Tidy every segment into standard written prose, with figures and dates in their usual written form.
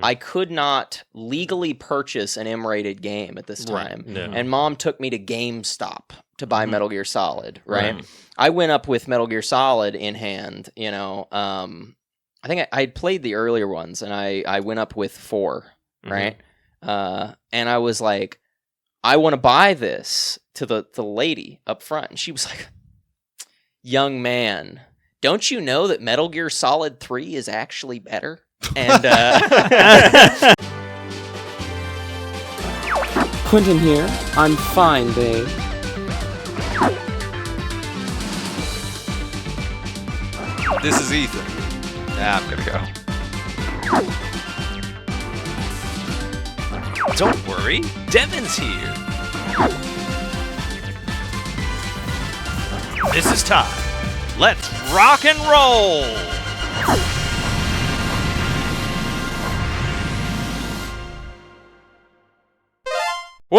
I could not legally purchase an M-rated game at this time. Right. No. And Mom took me to GameStop to buy Metal Gear Solid, right? I went up with Metal Gear Solid in hand, you know. I think I had played the earlier ones, and I went up with 4, right? And I was like, I want to buy this to the lady up front. And she was like, young man, don't you know that Metal Gear Solid 3 is actually better? And Quentin here. I'm fine, babe. This is Ethan. Nah, I'm gonna go. Don't worry, Devin's here. This is time. Let's rock and roll.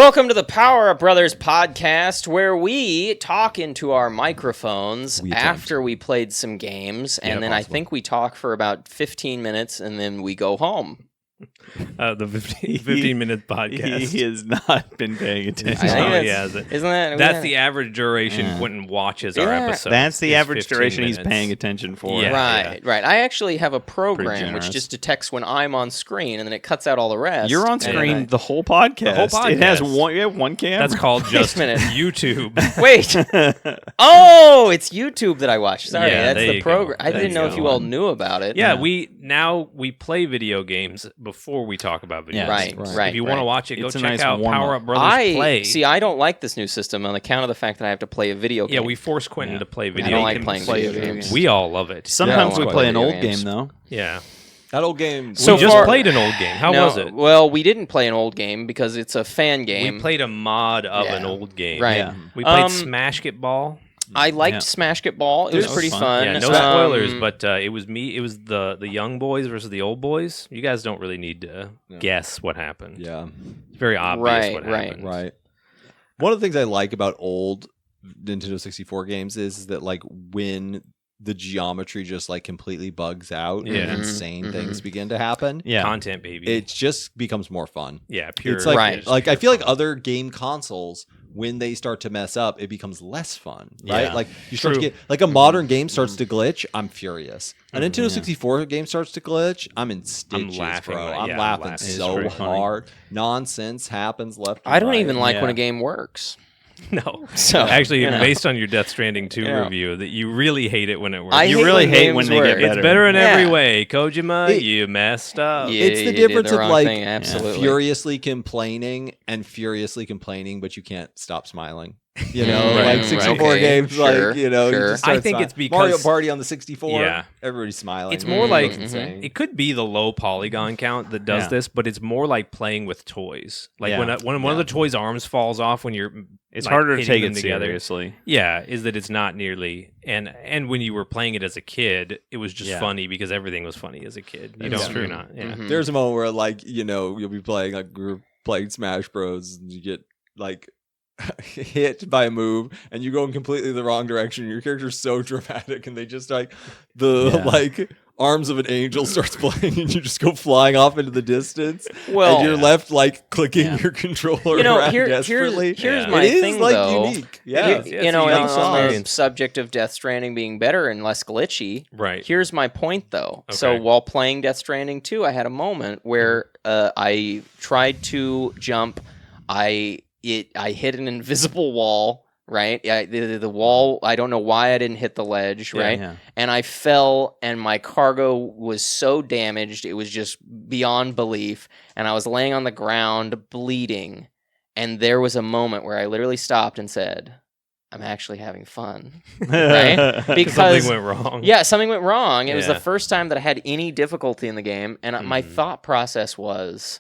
welcome to the Power Up Brothers podcast, where we talk into our microphones after we played some games, and then I think we talk for about 15 minutes, and then we go home. The 15-minute podcast. He has not been paying attention. Isn't that? That's the average duration Quentin watches our episodes. That's the average duration minutes. he's paying attention for. Yeah, right. I actually have a program which just detects when I'm on screen, and then it cuts out all the rest. You're on screen the whole podcast. The whole podcast. It has one camera. That's called just YouTube. YouTube. Wait. Oh, it's YouTube that I watch. Sorry, that's the program. I didn't know if you all knew about it. Yeah, we play video games before we talk about video games. Right. If you want to watch it, go check nice out warm-up. Power Up Brothers Play. See, I don't like this new system on account of the fact that I have to play a video game. Yeah, we force Quentin to play video games. I don't like playing video games. We all love it. Sometimes we play an old game, though. Yeah. That old game. So we just played an old game. How was it? Well, we didn't play an old game because it's a fan game. We played a mod of an old game. Right. Yeah. We played Smash Get Ball. I liked Smash Get Ball. It was pretty fun. Yeah, no spoilers, but it was me. It was the young boys versus the old boys. You guys don't really need to guess what happened. Yeah. It's very obvious what happened. Right. One of the things I like about old Nintendo 64 games is that, like, when the geometry just, like, completely bugs out and insane things begin to happen. Yeah. Content, baby. It just becomes more fun. Yeah, pure. It's like I feel like other game consoles, when they start to mess up, it becomes less fun, right? Yeah. Like you start to get like a modern game starts to glitch, I'm furious. A Nintendo 64 game starts to glitch, I'm in stitches, laughing, bro. I'm laughing so hard. Nonsense happens left and I don't right. even like when a game works. No. So actually, based on your Death Stranding 2 review, that you really hate it when it works. You really hate when they get better. It's better in every way. Kojima, you messed up. Yeah, it's the you difference did the of wrong like thing, absolutely. furiously complaining, but you can't stop smiling. You know, Right, like 64 right. games, Sure, like, you know, you just start I think it's because Mario Party on the 64. Yeah. Everybody's smiling. It's more like insane. it could be the low polygon count that does this, but it's more like playing with toys. Like when one of the toys' arms falls off when you're It's harder to take it together. seriously. Yeah, is that it's not nearly and when you were playing it as a kid, it was just funny because everything was funny as a kid. That's true. Not. Yeah. There's a moment where, like, you know, you'll be playing, like, we were playing Smash Bros. And you get, like, hit by a move and you go in completely the wrong direction. Your character's so dramatic and they just, like, like, arms of an angel starts playing and you just go flying off into the distance. Well, and you're left, like, clicking your controller around desperately. Here's my it thing, is, like, though. unique. Yeah. You know, unique on the sauce. subject of Death Stranding being better and less glitchy, Right. Here's my point, though. Okay. So while playing Death Stranding 2, I had a moment where I tried to jump. I hit an invisible wall, right? The wall, I don't know why I didn't hit the ledge, right? Yeah. And I fell, and my cargo was so damaged, it was just beyond belief. And I was laying on the ground, bleeding. And there was a moment where I literally stopped and said, I'm actually having fun, right? Because something went wrong. Yeah, something went wrong. It was the Yeah. first time that I had any difficulty in the game. And my thought process was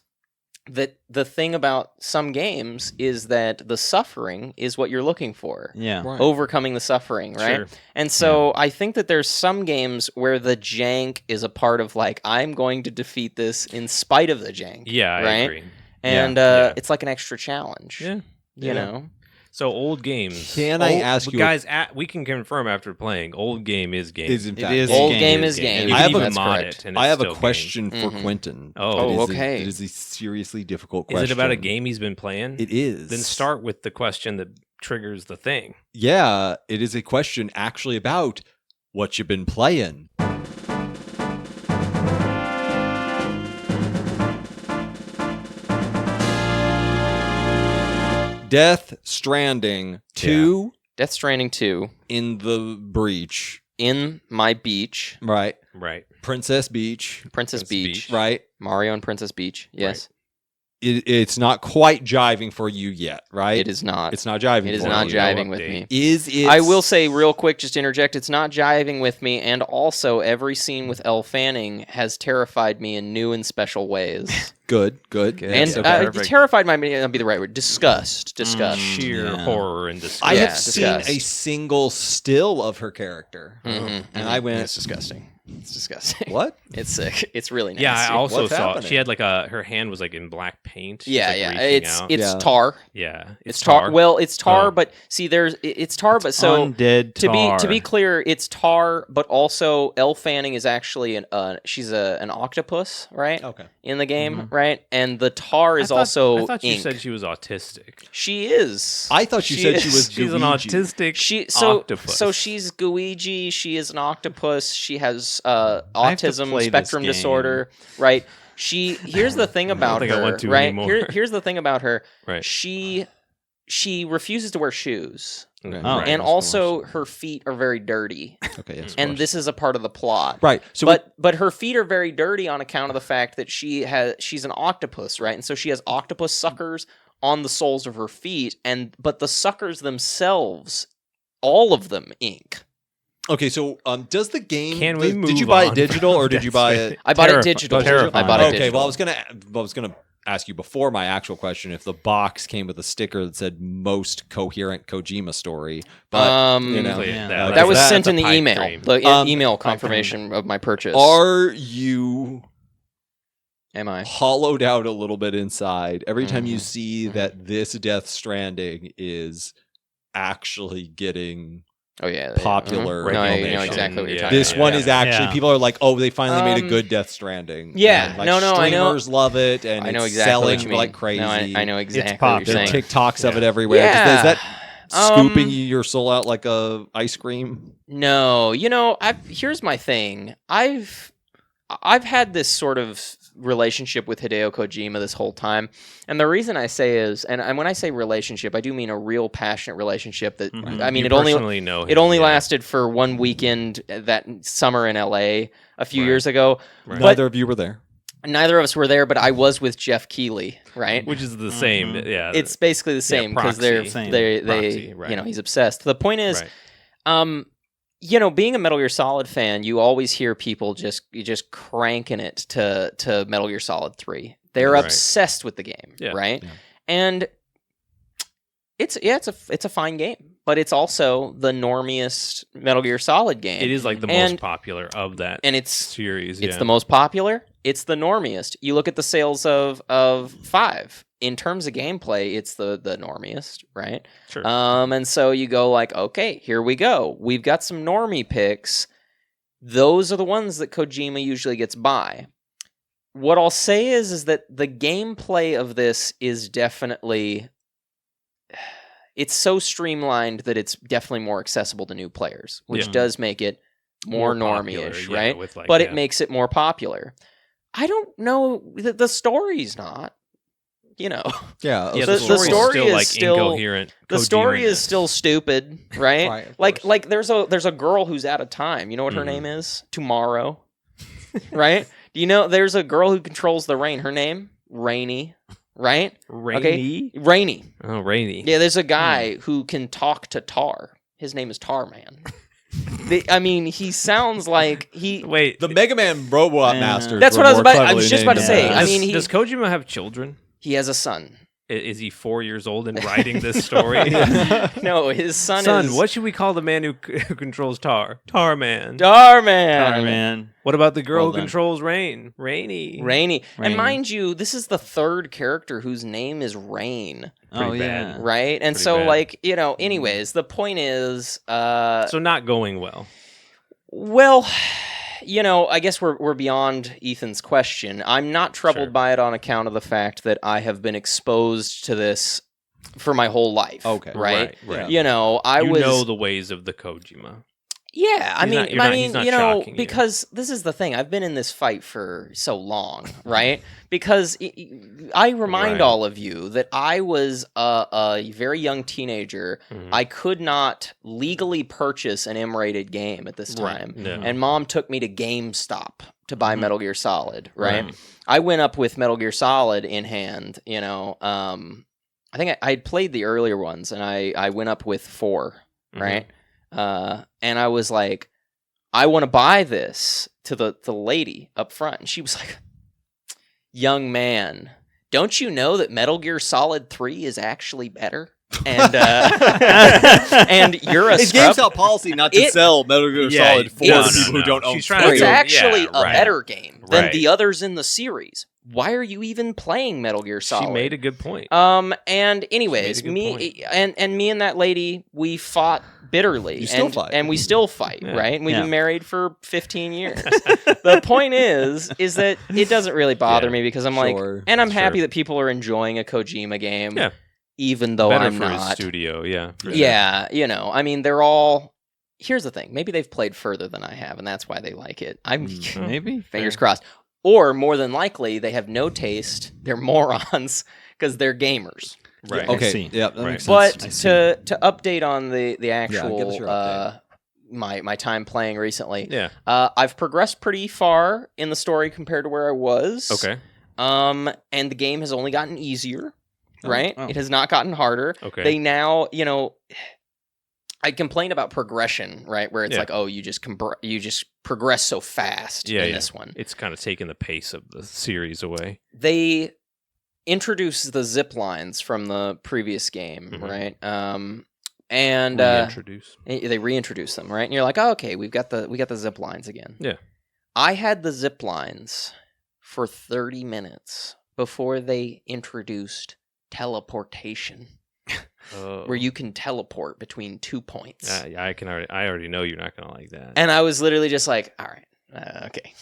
that the thing about some games is that the suffering is what you're looking for. Yeah. Right. Overcoming the suffering, right? Sure. And so I think that there's some games where the jank is a part of, like, I'm going to defeat this in spite of the jank. Yeah, I right? agree. And Yeah. it's like an extra challenge. Yeah. You know? So old games. Can I ask you, guys? We can confirm after playing. Old game is game. is in fact Old game is game. And you I can have even a- mod correct. it. And I it's have a still question game. for Quentin. Oh, It is okay. It is a seriously difficult Is question. it about a game he's been playing? It is. Then start with the question that triggers the thing. Yeah, it is a question actually about what you've been playing. Death Stranding 2 Death Stranding 2 in the breach. in my beach, Right. Right. Princess Beach. Princess Beach. Beach, Right. Mario and Princess Beach. Yes, It's not quite jiving for you yet, right? it is not. It's not jiving It is for not you. jiving with update. me. Is it? I will say real quick, just to interject, it's not jiving with me, and also every scene with Elle Fanning has terrified me in new and special ways. Good. And Yes, okay. perfect. terrified might not be the right word. Disgust. Sheer Yeah. horror and disgust. I Yeah, have seen disgust. a single still of her character, Mhm, and I went, It's disgusting. It's disgusting. "What? It's sick. It's really nasty. Yeah, I also What's saw happening? she had like her hand was like in black paint. She was, Yeah, like, yeah. reaching It's out. it's Yeah. tar. yeah, It's tar. Well, it's tar, Oh. but see, it's tar, but so Undead tar. to be clear, it's tar, but also Elle Fanning is actually she's an octopus, right? Okay. In the game, right? And the tar is I also thought you ink. said she was autistic. She is. I thought you said she is. was She's an Luigi. autistic octopus. So she's Guigi. She is an octopus. She has have to autism play this spectrum game. disorder, right? Here's the thing about think I her, want to right? anymore. Here's the thing about her. Right. She refuses to wear shoes, Okay. Oh. and also her feet are very dirty, Okay, yes. and this is a part of the plot. Right. So, But her feet are very dirty on account of the fact that she's an octopus, right? And so she has octopus suckers on the soles of her feet, but the suckers themselves, all of them, ink. okay. So, does the game? Can we Did you move buy it on digital or from did you Death buy Stranding? it? I bought it Terrifi- digital. terrifying. I bought it Okay. digital. Well, I was gonna ask you before my actual question if the box came with a sticker that said "most coherent Kojima story," but you know, Yeah. that was that's sent a in the pipe email. dream. The email pipe dream. confirmation of my purchase. are you Am I? hollowed out a little bit inside every time you Mhm. see that this Death Stranding is actually getting Oh yeah. popular Mhm. No, I know recognition. exactly what you're Yeah. talking this about. one yeah. is actually Yeah. people are like, oh, they finally made a Um, good Death Stranding. yeah, And, like, no, I know. streamers love it, and I know it's exactly selling what you mean. like crazy. No, I know exactly pop. what you're There are saying. TikToks of Yeah. it everywhere. Yeah. Is that scooping Um, your soul out like a ice cream? No, here's my thing. I've had this sort of relationship with Hideo Kojima this whole time, and the reason I say is, and when I say relationship, I do mean a real passionate relationship. That Mhm. I mean, You it only personally know him, it only yeah. lasted for one weekend that summer in LA a few Right. years ago. Right. Neither of you were there. Neither of us were there, but I was with Jeff Keighley, right? Which is the same. Mhm. Yeah. It's basically the same because proxy. Same. they Proxy, right. he's obsessed. The point is, right. being a Metal Gear Solid fan, you always hear people just cranking it to Metal Gear Solid 3. They're Right. obsessed with the game, Yeah. right? Yeah. And it's a fine game, but it's also the normiest Metal Gear Solid game. It is like the And- most popular of that and it's series. it's yeah. the most popular. It's the normiest. You look at the sales of 5. In terms of gameplay, it's the normiest, right? Sure. And so you go like, okay, here we go. We've got some normie picks. Those are the ones that Kojima usually gets by. What I'll say is that the gameplay of this is definitely, it's so streamlined that it's definitely more accessible to new players, which Yeah. does make it more popular, normie-ish, yeah, right? with, like, But yeah. it makes it more popular. I don't know, the story's not, Yeah. Yeah, the the, story story's still is like still- incoherent. the story is Kojima-ness. still stupid, right? Right, of like course. like there's a girl who's out of time. You know what her Mhm. name is? Tomorrow. Right? Do you know there's a girl who controls the rain? Her name? Rainy. Right? Rainy. Rainy. Oh, Rainy. Yeah, there's a guy who can talk to Tar. His name is Tar Man. He sounds like he. Wait. The Mega Man Robot Yeah. Masters. That's were what I was more about. I cleverly was just about to named say. than I this. mean, does Kojima have children? he has a son. Is he 4 years old and writing this story? No, his son is... what should we call the man who controls Tar? Tarman. Tarman. What about the girl Well who done. controls Rain? Rainy. Rainy. And Rainy. mind you, this is the third character whose name is Rain, Oh Pretty bad. yeah. right? And Pretty so, bad. like, you know, anyways, the point is... So not going well. Well, you know, I guess we're beyond Ethan's question. I'm not troubled Sure. by it on account of the fact that I have been exposed to this for my whole life. Okay. Right? Right. You know, You know the ways of the Kojima. Yeah, I He's mean, not- you're not- he's not you know, shocking you. because this is the thing. I've been in this fight for so long, right? Because I remind Right. all of you that I was a very young teenager. Mhm. I could not legally purchase an M-rated game at this time. No. And Mom took me to GameStop to buy Mhm. Metal Gear Solid, right? Right. I went up with Metal Gear Solid in hand, you know. I think I had played the earlier ones, and I went up with 4, Mhm. right? And I was like, I want to buy this to the lady up front. And she was like, young man, don't you know that Metal Gear Solid 3 is actually better? And and you're a It's scrub. GameStop policy not to It- sell Metal Gear Yeah, Solid for no, people who don't own She's trying to It's go- actually yeah, a right. better game than Right. the others in the series. Why are you even playing Metal Gear Solid? She made a good point. And anyways, good me and me and that lady, we fought bitterly. You still and, fight. and we still fight, Yeah. right? And we've Yeah. been married for 15 years. The point is that it doesn't really bother Yeah. me because I'm Sure, like, and I'm sure. happy that people are enjoying a Kojima game, Yeah. even though Better I'm for his not. studio, yeah. for sure. Yeah, you know, I mean, they're all. Here's the thing: maybe they've played further than I have, and that's why they like it. I'm Maybe. fingers crossed. Or more than likely, they have no taste. They're morons because they're gamers. Right. I Okay. see. Yeah, that Right. makes But sense. to update on the give us actual your update. my time playing recently, Yeah. I've progressed pretty far in the story compared to where I was. Okay. And the game has only gotten easier. Right? oh. It has not gotten harder. Okay. They now, you know, I complain about progression, right? Where it's Yeah. like, oh, you just progress so fast Yeah, in yeah. this one. It's kind of taking the pace of the series away. They introduce the zip lines from the previous game, Mhm. right? And Reintroduce. they reintroduce them, right? And you're like, oh, okay, we got the zip lines again. Yeah. I had the zip lines for 30 minutes before they introduced teleportation, where you can teleport between 2 points. I already know you're not gonna like that. And I was literally just like, all right, okay.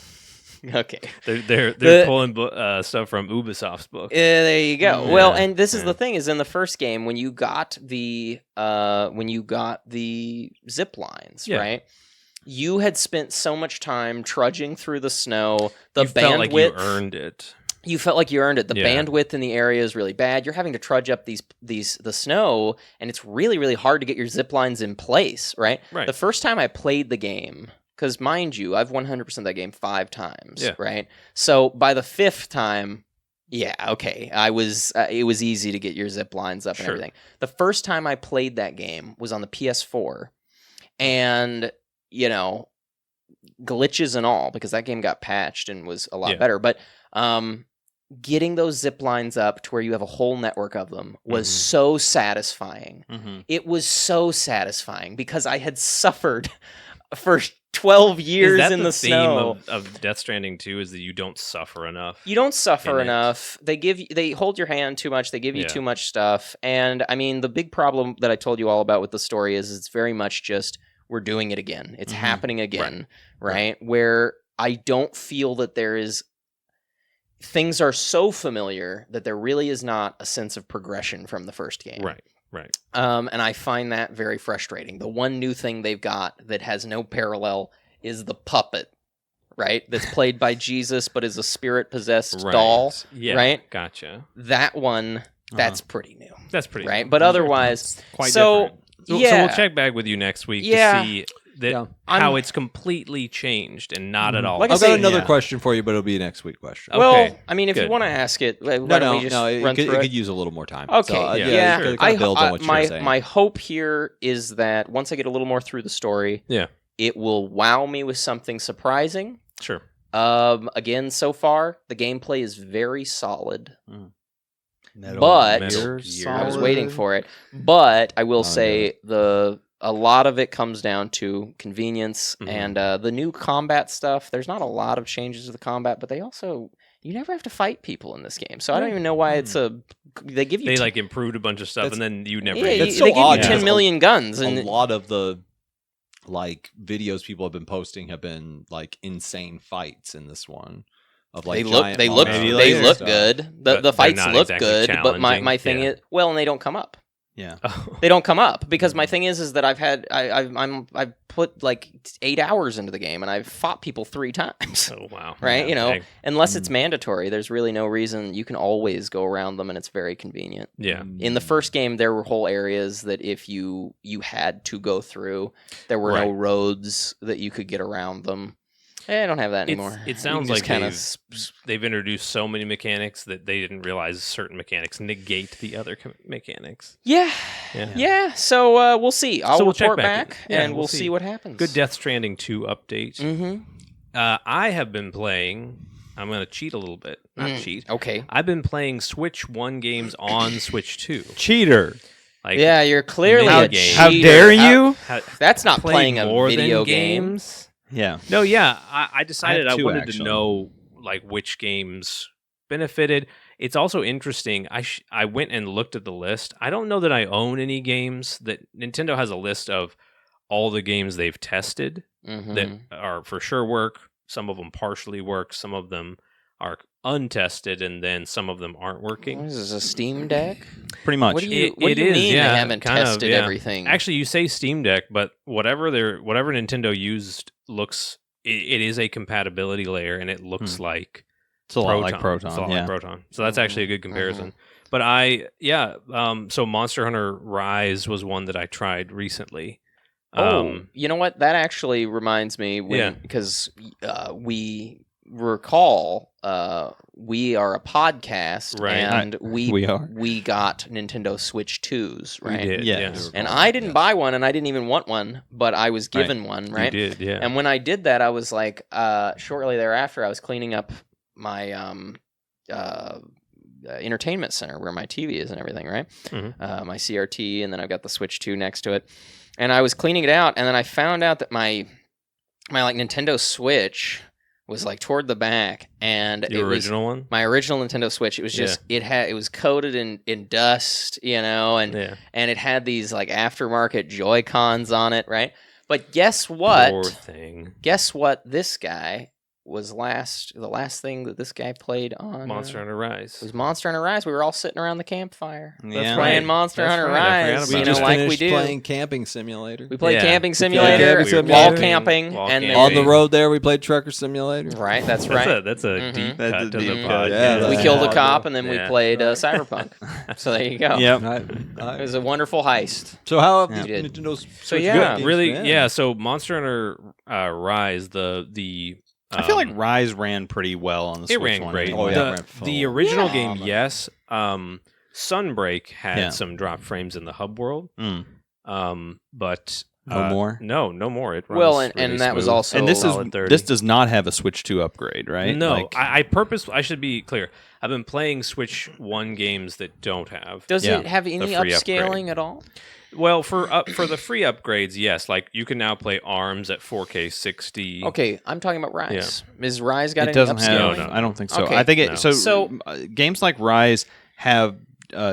Okay. They're pulling stuff from Ubisoft's book. There you go. Yeah, Well, and this is yeah. the thing: is in the first game when you got the zip lines, Yeah. right? You had spent so much time trudging through the snow. The You felt like you bandwidth earned it. you felt like you earned it. The Yeah. bandwidth in the area is really bad. You're having to trudge up the snow, and it's really really hard to get your zip lines in place, right? Right. The first time I played the game, because mind you, I've 100% that game 5 times, Yeah. right? So by the 5th time, yeah, okay, I was it was easy to get your zip lines up and Sure. everything. The first time I played that game was on the PS4, and you know, glitches and all, because that game got patched and was a lot Yeah. better, but getting those zip lines up to where you have a whole network of them was Mhm. so satisfying. Mm-hmm. It was so satisfying because I had suffered for 12 years Is that in the theme snow. of Death Stranding 2 is that you don't suffer enough? You don't suffer in it. enough. They hold your hand too much. They give you Yeah. too much stuff. And I mean, the big problem that I told you all about with the story is it's very much just we're doing it again. It's Mhm. happening again, right? Where I don't feel that there is things are so familiar that there really is not a sense of progression from the first game. Right. And I find that very frustrating. The one new thing they've got that has no parallel is the puppet, right? That's played by Jesus, but is a spirit-possessed Right. doll. Yeah. right? Gotcha. That one, that's pretty new, That's pretty right? cool. But otherwise, Quite so different. So yeah, we'll check back with you next week Yeah. to see that Yeah. how I'm- it's completely changed and not at all. Like I I've say- got another yeah. question for you, but it'll be a next week question. Okay, well, I mean, if you good. want to ask it, why No, don't we just it run could, through it it? could use a little more time. Okay, So, yeah, yeah. sure. Kind of builds on what you were my saying. my hope here is that once I get a little more through the story, Yeah. it will wow me with something surprising. Sure. Again, so far the gameplay is very solid. Mm. but Metal Gear I was waiting for it. But I will say a lot of it comes down to convenience and the new combat stuff. There's not a lot of changes to the combat, but you never have to fight people in this game. So I don't even know why they give you like improved a bunch of stuff and then you never they so give odd you 10 million guns and a lot of the like videos people have been posting have been like insane fights in this one. Of like they look good. The fights look exactly good, but my challenging. thing is and they don't come up. Yeah. They don't come up because my thing is that I've put like 8 hours into the game and I've fought people 3 times. Oh wow! Right? Yeah, unless it's mandatory, there's really no reason. You can always go around them, and it's very convenient. Yeah. In the first game, there were whole areas that if you had to go through, there were no roads that you could get around them. I don't have that anymore. It sounds like kind they've introduced so many mechanics that they didn't realize certain mechanics negate the other mechanics. Yeah. So we'll see. I'll we'll check report back. back, Yeah, and we'll we'll see. see what happens. Good Death Stranding 2 update. Mm-hmm. I have been playing. I'm going to cheat a little bit. Not cheat. Okay. I've been playing Switch 1 games on Switch 2. Cheater. Like, Yeah, you're clearly mini a games. cheater. How dare you? That's not Played playing a more video than game. games. Yeah. No, yeah. I decided I have I 2 wanted actually. to know like which games benefited. It's also interesting. I went and looked at the list. I don't know that I own any games that Nintendo has a list of all the games they've tested that are for sure work. Some of them partially work. Some of them are untested, and then some of them aren't working. What is this, a Steam Deck? Pretty much. What do you It is, mean yeah, they haven't kind of, tested yeah. everything? Actually, you say Steam Deck, but whatever Nintendo used looks. It is a compatibility layer, and it looks like It's a lot like Proton. It's a lot yeah. like Proton. So that's actually a good comparison. But so Monster Hunter Rise was one that I tried recently. You know what? That actually reminds me because we recall we are a podcast, Right. and We are. we got Nintendo Switch 2s, right? We did, Yes. And I didn't buy one, and I didn't even want one, but I was given one, right? You did, yeah. And when I did that, I was like, shortly thereafter, I was cleaning up my entertainment center where my TV is and everything, right? My CRT, and then I've got the Switch 2 next to it. And I was cleaning it out, and then I found out that my like Nintendo Switch was like toward the back, and The original one? my original Nintendo Switch. It was just it was coated in dust, and it had these like aftermarket Joy-Cons on it, right? But guess what? Poor thing. Guess what? This guy was the last thing that this guy played on Monster Hunter Rise. was Monster Hunter Rise. We were all sitting around the campfire. Yeah. Playing right. Monster That's Hunter right. I forgot Rise, about you that. know, like we finished do. playing Camping Simulator. We played Yeah. Camping We played Simulator, Camping wall Simulator. camping, Wall and camping. then On the road there, we played Trucker Simulator. right. That's right. That's a deep That's cut a to deep the cut. podcast. Yeah, We that's killed a hard, cop, and then we Yeah. played Cyberpunk. So there you go. Yep. It was a wonderful heist. So how have Yeah. the You did. Nintendo So Switch yeah, games Really, been? yeah. So Monster Hunter Rise, I feel like Rise ran pretty well on the Switch it ran one. great. Oh, yeah, it ran The full. original Yeah. game, yes. Sunbreak had Yeah. some drop frames in the hub world, Mm. but No more? No more. It runs Well, and really that was smooth. also And this solid 30. does not have a Switch 2 upgrade, right? No, Like, I should be clear. I've been playing Switch 1 games that don't have. Does Yeah. it have any free upscaling upgrade. at all? Well, for the free upgrades, yes. Like you can now play ARMS at 4K 60. Okay, I'm talking about Rise. Is Rise got it any doesn't upscaling? have. No. I don't think so. Okay. I think it. No. So, So- games like Rise have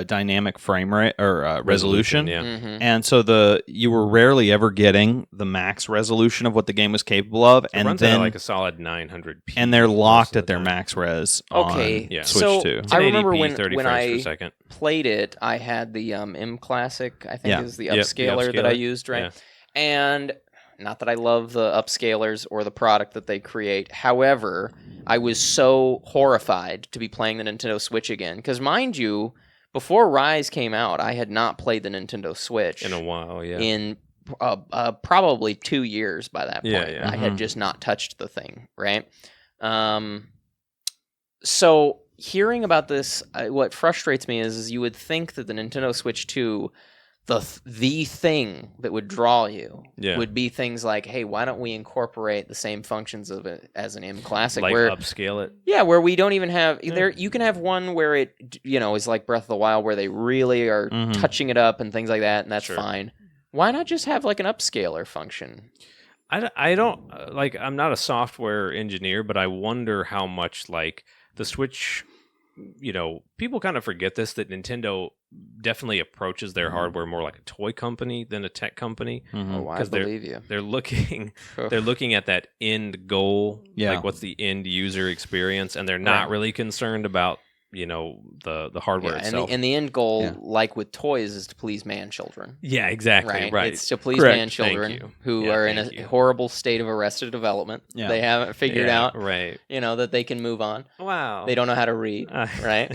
dynamic frame rate or resolution. Yeah. Mhm. And so you were rarely ever getting the max resolution of what the game was capable of, It and runs then at like a solid 900p. and they're most locked of at the their time. max res Okay, on Yeah. Switch so 2. It's I 1080p, remember when 30 when frames per I second. played it, I had the M Classic, I think Yeah. is the Yep, the upscaler that I upscaler. used, right? Yeah. And not that I love the upscalers or the product that they create. However, I was so horrified to be playing the Nintendo Switch again. Because mind you, before Rise came out, I had not played the Nintendo Switch In a while, yeah. in probably 2 years by that point. Yeah, yeah. I had just not touched the thing, right? So hearing about this, what frustrates me is you would think that the Nintendo Switch 2 the thing that would draw you Yeah. would be things like, hey, why don't we incorporate the same functions of it as an M Classic? Like where upscale it. Yeah, where we don't even have there. You can have one where it, is like Breath of the Wild, where they really are touching it up and things like that, and that's fine. Why not just have like an upscaler function? I don't like. I'm not a software engineer, but I wonder how much like the Switch. People kind of forget this, that Nintendo definitely approaches their hardware more like a toy company than a tech company. Oh, I believe you. They're looking at that end goal, like what's the end user experience, and they're not really concerned about the hardware itself. And the end goal, like with toys, is to please man children. Yeah, exactly. Right. It's to please Correct. man children who are in a you. horrible state of arrested development. Yeah. They haven't figured out, right? that they can move on. Wow. They don't know how to read, right?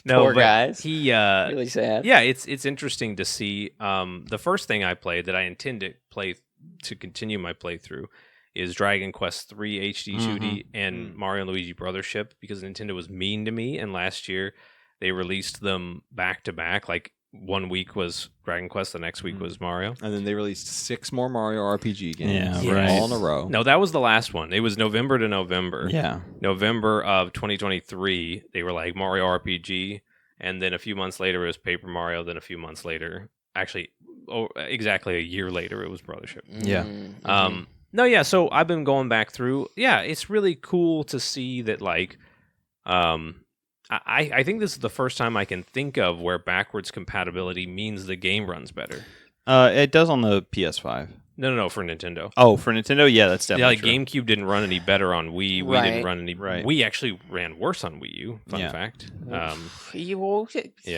No, Poor but guys. He Really sad. Yeah, it's interesting to see. The first thing I played that I intend to continue my playthrough is Dragon Quest III HD 2D and Mario and Luigi Brothership, because Nintendo was mean to me, and last year they released them back to back. Like 1 week was Dragon Quest, the next week was Mario. And then they released 6 more Mario RPG games. Yeah, right. All in a row. No, that was the last one. It was November to November. Yeah. November of 2023, they were like Mario RPG, and then a few months later it was Paper Mario, then a few months later, actually exactly a year later, it was Brothership. Yeah. No, yeah, so I've been going back through. Yeah, it's really cool to see that, like, I think this is the first time I can think of where backwards compatibility means the game runs better. It does on the PS5. No, for Nintendo. Oh, for Nintendo, yeah, that's Yeah, definitely like GameCube didn't run any better on Wii. Wii didn't run any. Right. Wii actually ran worse on Wii U. Fun fact. Yeah.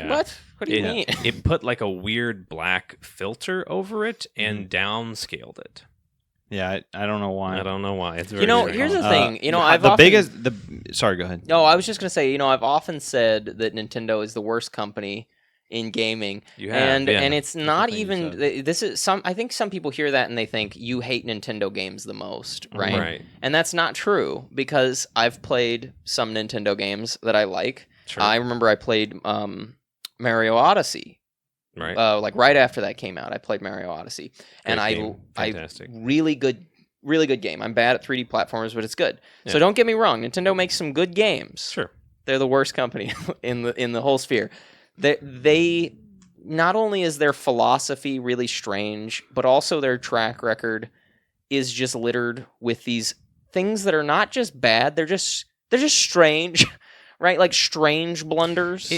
What? What do you mean? It put like a weird black filter over it and downscaled it. Yeah, I don't know why. I don't know why. It's very Here's the thing. Sorry, go ahead. No, I was just gonna say. I've often said that Nintendo is the worst company in gaming, You have, and it's not thing you even. This is some. I think some people hear that and they think you hate Nintendo games the most, right? Right. And that's not true, because I've played some Nintendo games that I like. Sure. I remember I played Mario Odyssey. Right. Like right after that came out, I played Mario Odyssey, and Fantastic. really good game. I'm bad at 3D platformers, but it's good. Yeah. So don't get me wrong, Nintendo makes some good games. Sure. They're the worst company in the whole sphere. They not only is their philosophy really strange, but also their track record is just littered with these things that are not just bad. They're just strange. Right, like strange blunders.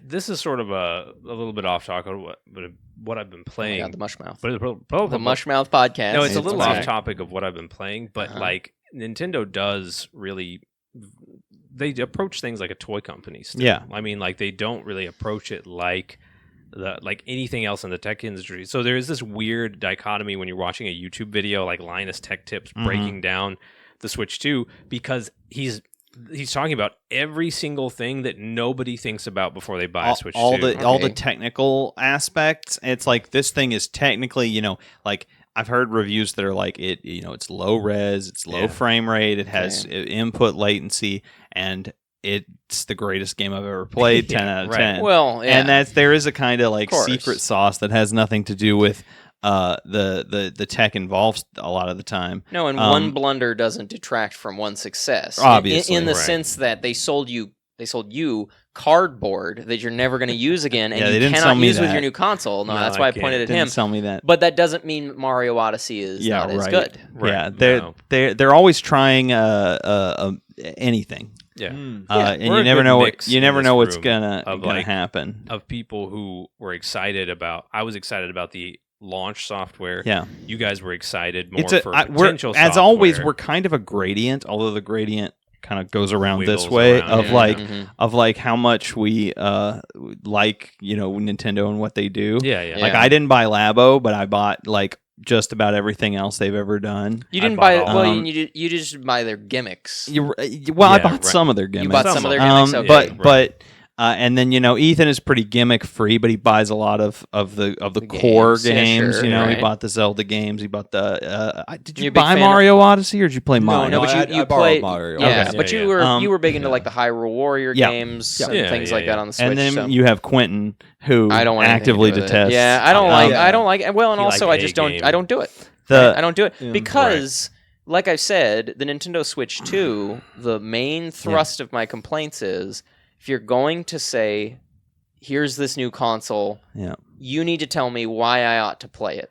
This is sort of a little bit off topic, but what I've been playing. Oh, the Mushmouth. The Mushmouth podcast. No, it's a little off topic of what I've been playing, but like Nintendo does really. They approach things like a toy company. Still. Yeah, I mean, like they don't really approach it like anything else in the tech industry. So there is this weird dichotomy when you're watching a YouTube video like Linus Tech Tips breaking down the Switch 2, because he's talking about every single thing that nobody thinks about before they buy a Switch 2. All the technical aspects. It's like, this thing is technically, like I've heard reviews that are like it's low res, it's low frame rate, it has input latency, and it's the greatest game I've ever played. 10 out of 10. Well, and there is a kind of like secret sauce that has nothing to do with the tech involved a lot of the time. No, and one blunder doesn't detract from one success. Obviously, in the sense that they sold you cardboard that you're never going to use again, and you cannot use with your new console. No, that's why I pointed at him. Tell me that. But that doesn't mean Mario Odyssey is not as good. Right. Yeah, they're always trying anything. Yeah. And you never know what's gonna happen. Of people who were excited about. I was excited about the launch software. Yeah. You guys were excited more for potential as software. always, we're kind of a gradient, although the gradient kind of goes around this way of like how much we like Nintendo and what they do. Yeah. Like I didn't buy Labo, but I bought like just about everything else they've ever done. You didn't buy you just buy their gimmicks. I bought some of their gimmicks. You bought some of their gimmicks, okay. But And then Ethan is pretty gimmick free, but he buys a lot of the core games. Yeah, games. sure, He right. bought the Zelda games. He bought the. Did You're you a big buy fan Mario Odyssey or did you play Mario? No, but you I borrowed played Mario. Yeah, Okay. but Yeah, you were big into like the Hyrule Warrior Yeah. games Yeah. and Yeah, things yeah, like that yeah. on the Switch. And then so you have Quentin, who I don't want anything to actively do with it. detests. Yeah, I don't like. Yeah. I don't like. Well, and He also liked I just a don't. game. I don't do it. The I don't do it Yeah. because, like I said, the Nintendo Switch 2. The main thrust of my complaints is if you're going to say, "Here's this new console," Yeah. you need to tell me why I ought to play it.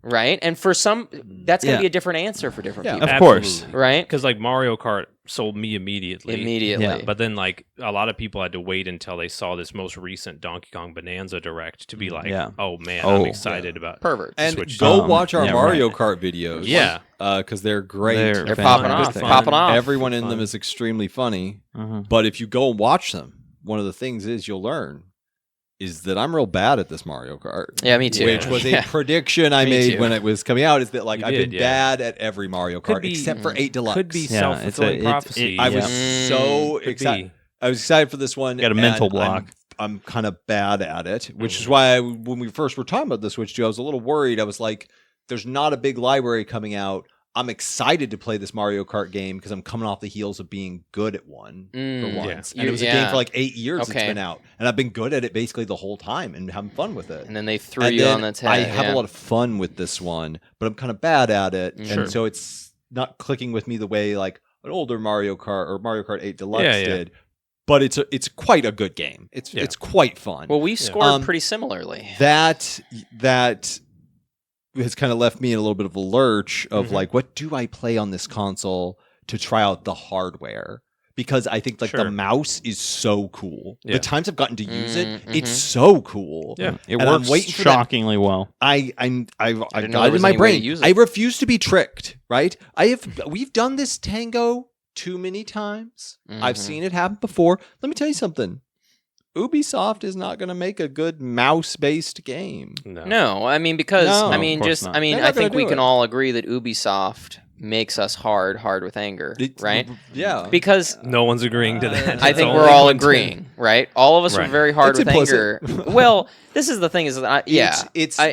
Right? And for some, that's going to Yeah. be a different answer for different Yeah. people. Of course. Right? Because like Mario Kart sold me immediately. Immediately. Yeah. But then like a lot of people had to wait until they saw this most recent Donkey Kong Bonanza Direct to be like, Yeah. oh man, Oh. I'm excited about Perverts. And Switch go Um, watch our yeah, Mario right. Kart videos. Yeah. Because they're great. They're popping off. fantastic. Popping off. Everyone in them Fun. is extremely funny. Mhm. But if you go and watch them, one of the things is you'll learn is that I'm real bad at this Mario Kart. Yeah, me too. Which was Yeah. a prediction I Me made too. when it was coming out. Is that like You I've did, been yeah. bad at every Mario Kart Could be- except for 8 Deluxe. Could be Yeah, self-fulfilling it's prophecy. I was Yeah. so Could excited. be. I was excited for this one. Got a mental and block. I'm kind of bad at it, which is why when we first were talking about the Switch 2, I was a little worried. I was like, "There's not a big library coming out. I'm excited to play this Mario Kart game because I'm coming off the heels of being good at one for Yeah. once. And You- it was a yeah. game for like 8 years it's Okay. been out, and I've been good at it basically the whole time and having fun with it. And then they threw And you then on its head. I have yeah. a lot of fun with this one, but I'm kind of bad at it, Sure. and so it's not clicking with me the way like an older Mario Kart or Mario Kart 8 Deluxe Yeah, yeah. did. But it's quite a good game. It's quite fun. Well, we scored Um, pretty similarly. that has kind of left me in a little bit of a lurch of Mhm. like, what do I play on this console to try out the hardware? Because I think like Sure. the mouse is so cool. Yeah. The times I've gotten to use it, Mhm. it's so cool. Yeah. It And I'm works waiting for that- shockingly well. I've didn't know got there it in was my any way to brain. use it. I refuse to be tricked. Right? We've done this tango too many times. I've Mhm. seen it happen before. Let me tell you something. Ubisoft is not going to make a good mouse-based game. No, I mean because No, I of mean course just not. I mean They're I not gonna think we do can it. all agree that Ubisoft makes us hard with anger, right? Yeah. Because No one's agreeing to that. I It's think only we're all Quentin. agreeing, right? All of us were Right. very hard It's with implicit. anger. Well, this is the thing is that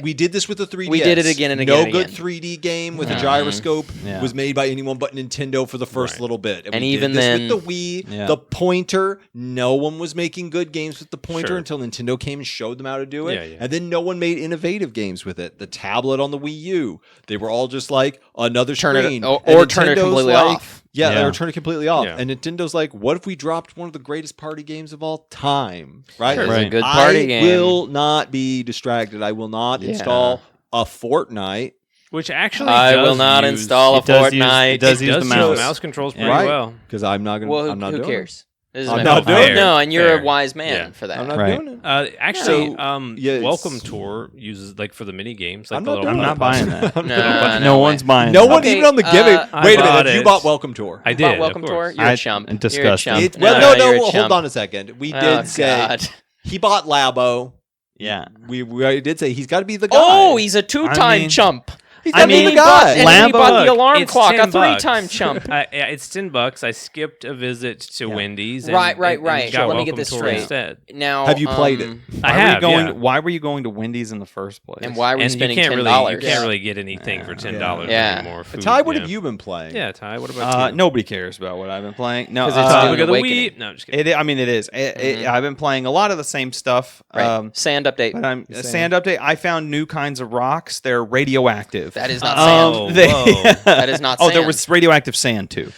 We did this with the 3DS. We did it again and No again and good again. 3D game with a Mhm. gyroscope Yeah. was made by anyone but Nintendo for the first Right. little bit. And we even did this then- with the Wii, Yeah. the pointer, no one was making good games with the pointer Sure. until Nintendo came and showed them how to do it. Yeah, yeah. And then no one made innovative games with it. The tablet on the Wii U, they were all just like another turn screen. it or And turn it Nintendo's completely like, off. Yeah, Yeah. or turn it completely off. Yeah. And Nintendo's like, what if we dropped one of the greatest party games of all time? Right? Sure, it's Right. a good party I game. will not be distracted. I will not Yeah. install a Fortnite. Which actually I does will not use- install a It does use- Fortnite. it does use the mouse. Mouse controls pretty Right. well. Because I'm not going to. Well, I'm not who doing cares? This is I'm my not fault. doing it. No, and you're Fair. a wise man Yeah. for it. that. I'm not Right. doing it. Actually, So, yeah, Welcome it's- Tour uses like for the mini games, like I'm the not little. doing I'm not buying that. No, No way. one's buying No that. one's Okay, even on the gimmick. I Wait a bought minute. Have you it. bought Welcome Tour? I You did. bought of Welcome course. Tour? You're a I- chump. and You're a disgusting. chump. Well, you're no. a Hold chump. on a second. We did Oh, say God. he bought Labo. Yeah. We did say he's got to be the guy. Oh, he's a two-time I mean- chump. he's I got to be mean, the guy. And then he Lambo- bought the Look, alarm it's clock, a $10. three-time chump. Yeah, it's $10. I skipped a visit to Yeah. Wendy's. And, Right, right, and right. got Let me get Welcome this Tour straight. Instead. Now, Have you played it? I Why were have. you going? yeah. Why were you going to Wendy's in the first place? And why were you And spending you can't $10? really, you can't really get anything for $10 Yeah. anymore. Food, Ty, what yeah. have you been playing? Yeah, Ty. What about you? Nobody cares about what I've been playing. No, 'Cause it's Topic Dune of the Awakening. Wii. No, I'm just kidding. I mean, it is. I've been playing a lot of the same stuff. Right. Sand update. But I'm sand update. I found new kinds of rocks. They're radioactive. That is not Oh, sand. whoa. That is not Oh, sand. there was radioactive sand too.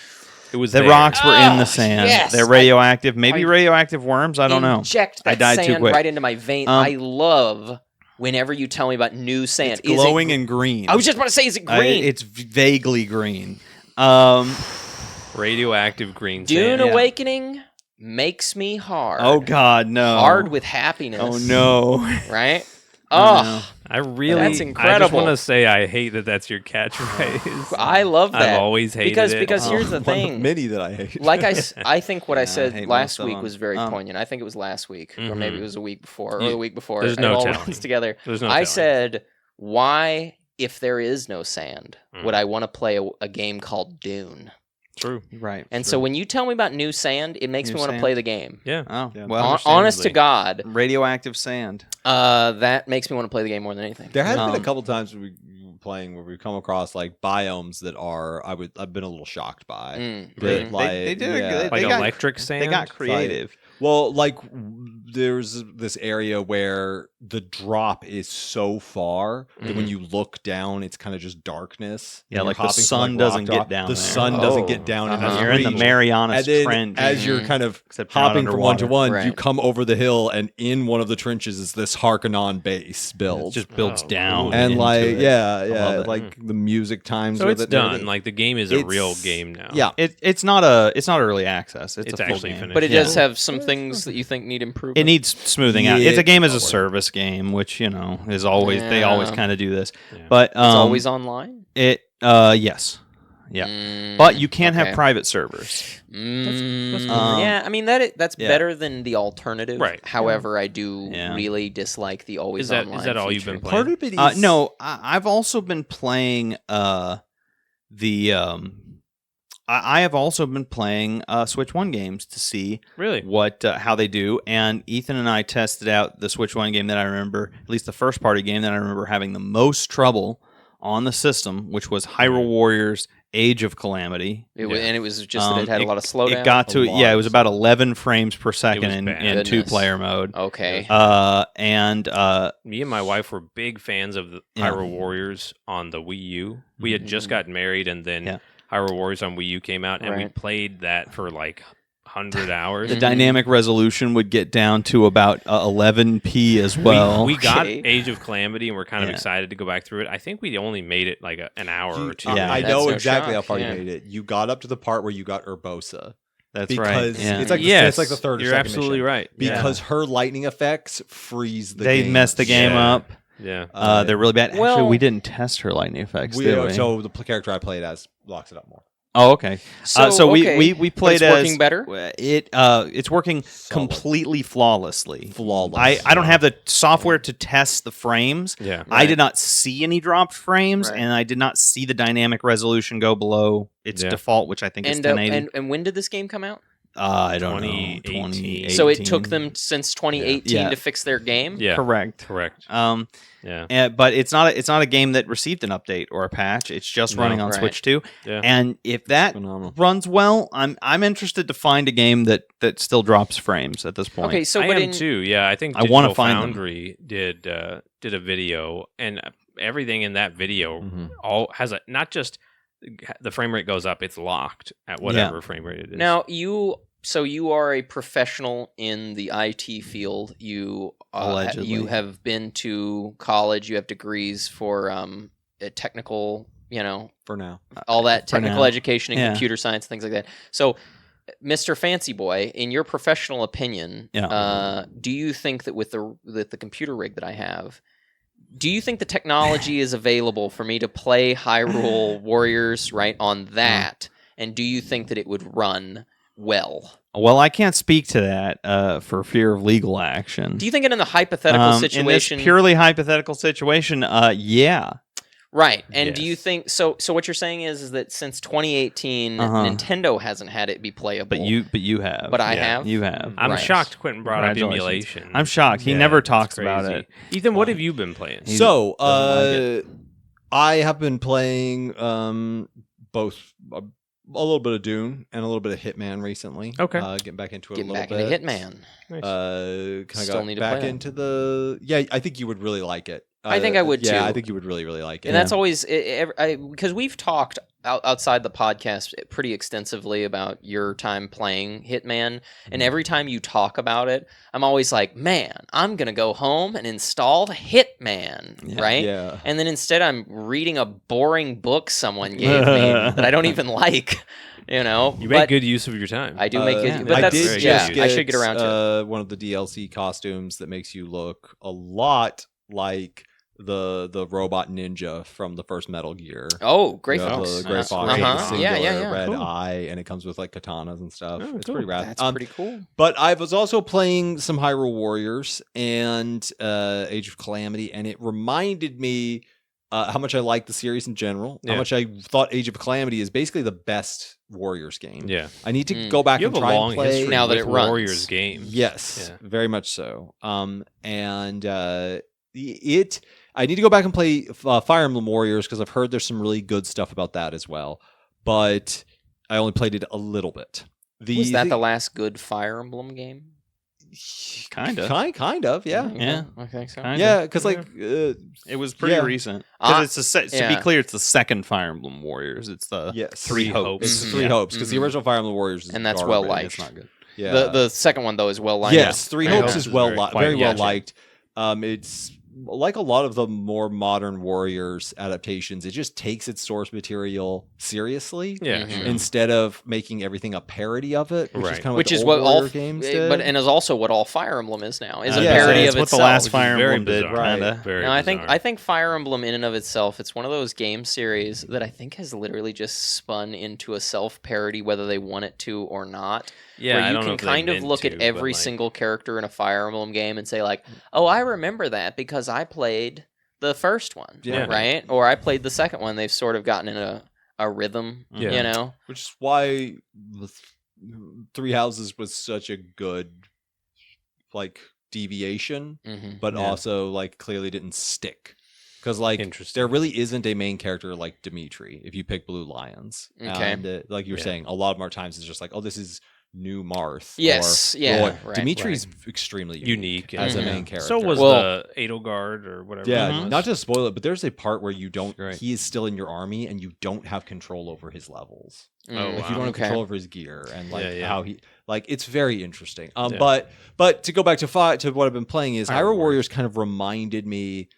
It was The there. rocks were in Oh, the sand. yes. They're radioactive. Maybe I- radioactive worms. I don't know. Inject I that died too sand quick. right into my vein. Um, I love whenever you tell me about new sand. It's glowing and green. I was just about to say, is it green? It's vaguely green. Radioactive green Dune sand. yeah. Awakening makes me hard. Oh God, no. Hard with happiness. Oh no. Right? Oh, Oh, I really. That's I just incredible. want to say I hate that that's your catchphrase. I love that. I've always hated because it. because here's the One of thing. many that I hate. Like I think what I Yeah, I said hate last most of week them. was very poignant. I think it was last week, or Mhm. maybe it was a week before, or You- the week before. there's It no all telling. runs together. There's no I telling. said, why, if there is no sand, Mm. would I want to play a game called Dune? True. Right. And so when you tell me about new sand, it makes New me want to sand? play the game. Yeah. Oh, Yeah. well, Honest to God, radioactive sand. that makes me want to play the game more than anything. There has been a Um, couple times where we come across like biomes that I've been a little shocked by. Really? That, like, They did a yeah. good- Like They got- electric sand. They got creative. Well, like there's this area where the drop is so far that when you look down, it's kind of just darkness. Yeah, and like you're the hopping from, sun rock doesn't to get rock. down The there. sun doesn't Oh. get down. in Uh-huh. this You're in the reach. Marianas And then Trench. as you're kind of Except you're not hopping from one to underwater. one, you Right. come over the hill, and in one of the trenches is this Harkonnen base build. It just builds Oh, down. cool. and into like it. yeah, love it. like the music times. So with it's it and done. everything. Like the game is a real It's- game now. Yeah, It's not early access. It's a full actually game. finished. But it Yeah. does have some things that you think need improvement. It needs smoothing out. Yeah. It's a game as a service game, which is always they always Yeah. kind of do this. Yeah. But It's always online. yes, yeah. But you can have okay. private servers. that's Yeah, I mean that's yeah. better than the alternative. Right. However, I do Yeah. really dislike the always Is that online. is that all you've feature. been playing? part of it is No, I've also been playing I have also been playing Switch One games to see Really? what how they do. And Ethan and I tested out the Switch One game that I remember, at least the first party game that I remember having the most trouble on the system, which was Hyrule Warriors: Age of Calamity. It was, and it was just that it had a lot of slowdown. It got to A lot it was of about 11 frames per was second in bad. Goodness. two-player mode. Okay. And Me and my wife were big fans of the Yeah. Hyrule Warriors on the Wii U. We had just Mhm. gotten married, and then Yeah. Hyrule Warriors on Wii U came out, and we Right. played that for like 100 hours. the dynamic resolution would get down to about 11p as well. We got Okay. Age of Calamity, and we're kind of Yeah. excited to go back through it. I think we only made it like an hour or two. Yeah. I That's know no exactly shock, how far yeah. you made it. You got up to the part where you got Urbosa. That's because right. Yeah. it's like Yes, it's like the third. Or You're second absolutely mission. right. Because her lightning effects freeze the they game. messed the game Yeah. up. Yeah. They're really bad. Actually, well- we didn't test her lightning effects, did we? So the character I played as locks it up more. Oh, okay. So okay, we but played it's working as better? It's working Solid. completely flawlessly. Flawless. I don't have the software to test the frames. Yeah. I did not see any dropped frames, Right. and I did not see the dynamic resolution go below its Yeah. default, which I think is and, 1080. and when did this game come out? I don't know. 2018. 2018. So it took them since 2018 Yeah. to fix their game. Yeah. correct. Correct. Yeah. But it's not a game that received an update or a patch. It's just No. running on Right. Switch 2. Yeah. And if that Phenomenal. runs well, I'm interested to find a game that still drops frames at this point. Okay, so I but am in too. Yeah, I think I wanna Digital find them. Foundry did a video, and everything in that video Mhm. all has a not just the frame rate goes up; it's locked at whatever frame rate it is. now you are a professional in the IT field. You Allegedly. you have been to college. You have degrees for a technical, For now. all that for technical now. education in Yeah. computer science, things like that. So, Mr. Fancy Boy, in your professional opinion, do you think that with the computer rig that I have, do you think the technology is available for me to play Hyrule Warriors right on that? And do you think that it would run well? Well, I can't speak to that for fear of legal action. Do you think it in the hypothetical in situation? this purely hypothetical situation, yeah. Right. And do you Yes. think so what you're saying is that since 2018 Uh-huh. Nintendo hasn't had it be playable. But you have. But I Yeah. have. You have. I'm Right. shocked Quentin brought up Congratulations. emulation. I'm shocked. He Yeah, never it's talks about crazy. it. Ethan, what have you been playing? He So, doesn't like I have been playing both a little bit of Dune and a little bit of Hitman recently. Okay. Getting back into it Getting a little back bit. into Hitman. Nice. Kind of Still got need to back play that. into the. Yeah, I think you would really like it. I think I would, Yeah, too. I think you would really, really like it. And that's always because we've talked outside the podcast pretty extensively about your time playing Hitman, and every time you talk about it, I'm always like, man, I'm gonna go home and install Hitman, Yeah. right? Yeah. And then instead, I'm reading a boring book someone gave me that I don't even like, You But make good use of your time. I do make yeah, good, but I that's did yeah. just get, I should get around to it. one of the DLC costumes that makes you look a lot like the robot ninja from the first Metal Gear. Oh, Gray You know, Fox. the Gray That's Fox great. with the Uh-huh. singular Yeah. red Cool. eye, and it comes with like katanas and stuff. Oh, It's cool. pretty rad. That's pretty cool. But I was also playing some Hyrule Warriors and Age of Calamity, and it reminded me how much I like the series in general, how much I thought Age of Calamity is basically the best Warriors game. Yeah. I need to go back You and have a try long and play history now that with it runs. Warriors games. Yes, Yeah. very much so. I need to go back and play Fire Emblem Warriors because I've heard there's some really good stuff about that as well. But I only played it a little bit. Was that the last good Fire Emblem game? Kind of. Kind of, yeah. Yeah. I think so. Kinda. Yeah, because It was pretty yeah. recent. Because it's to be yeah. clear, it's the second Fire Emblem Warriors. It's the Three Hopes. It's Three Hopes because the original Fire Emblem Warriors is And that's garbage. well-liked. It's not good. Yeah. The second one though is well liked. Yes, Three Three Hopes Hopes is well very well gotcha. liked. It's like a lot of the more modern Warriors adaptations. It just takes its source material seriously. Yeah. Mhm. Sure. Instead of making everything a parody of it, which is Right. kind of Which what is the what old all Warrior games did. but and is also what all Fire Emblem is now. Is a Yeah. parody it's of what itself. the last which is Fire very Emblem did, bizarre. Right. kind of. Very No, I bizarre. think Fire Emblem in and of itself, it's one of those game series that I think has literally just spun into a self-parody, whether they want it to or not. Yeah, where I you don't know can if they kind of meant look to, at but, every like, single character in a Fire Emblem game and say like, "Oh, I remember that because I played the first one, Yeah. right? Or I played the second one." They've sort of gotten in a rhythm, Yeah. you know. Which is why the Three Houses was such a good like deviation, Mm-hmm. but Yeah. also like clearly didn't stick. Because like Interesting. there really isn't a main character like Dimitri if you pick Blue Lions. Okay. And like you were Yeah. saying, a lot of more times it's just like, oh, this is new Marth. Yes, or yeah, Roy. right, Dimitri's extremely unique as a Mhm. main character. So was Well- the Edelgard or whatever. Yeah, it was. not to spoil it, but there's a part where you don't. Right. He is still in your army, and you don't have control over his levels. Oh, Like you wow. don't have Okay. control over his gear and like Yeah, yeah. how he like. It's very interesting. Yeah. But to go back to what I've been playing is Hyrule Hyrule Warriors. Warriors kind of reminded me